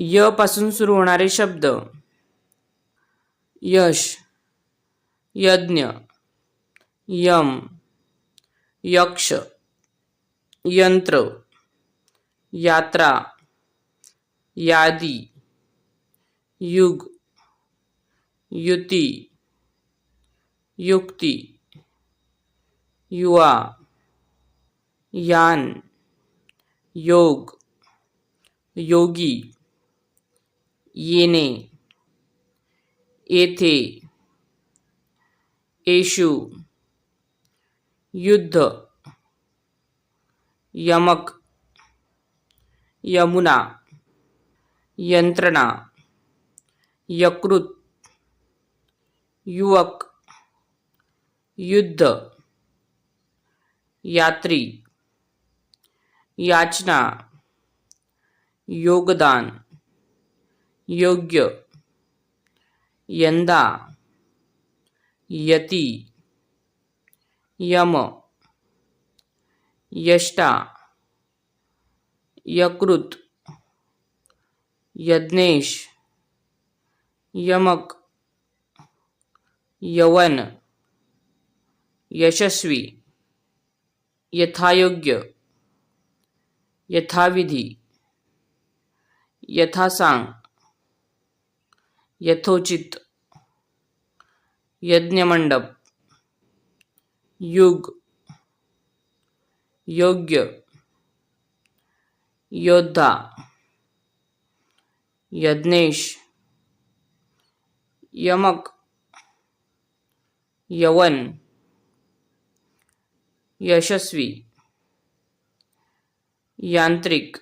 य पासून सुरू होणारे शब्द. यश, यज्ञ, यम, यक्ष, यंत्र, यात्रा, यादी, युग, युती, युक्ती, युवा, यान, योग, योगी, येणे, येथे, येशू, युद्ध, यमक, यमुना, यंत्रणा, यकृत, युवक, युद्ध, यात्री, याचना, योगदान, योग्य, यंदा, यती, यम, यष्टा, यकृत, यज्ञेश, यमक, यवन, यशस्वी, यथायोग्य, यथाविधी, यथासांग, यथोचित, यज्ञमंडप, युग, योग्य, योद्धा, यज्ञेश, यमक, यवन, यशस्वी, यांत्रिक,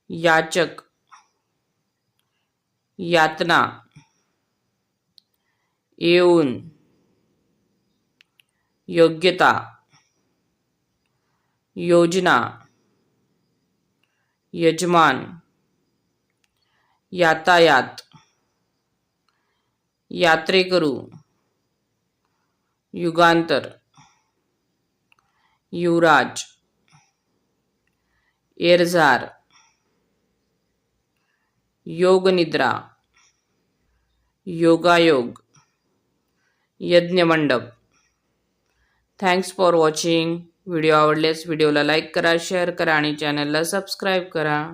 याचक, यातना, येऊन, योग्यता, योजना, यजमान, यातायात, यात्रेकरू, युगांतर, युवराज, एरझार, योगनिद्रा, योगायोग, यज्ञमंडप. Thanks for watching. व्हिडिओ आवडल्यास व्हिडिओला लाईक करा, शेअर करा आणि चॅनलला सबस्क्राईब करा.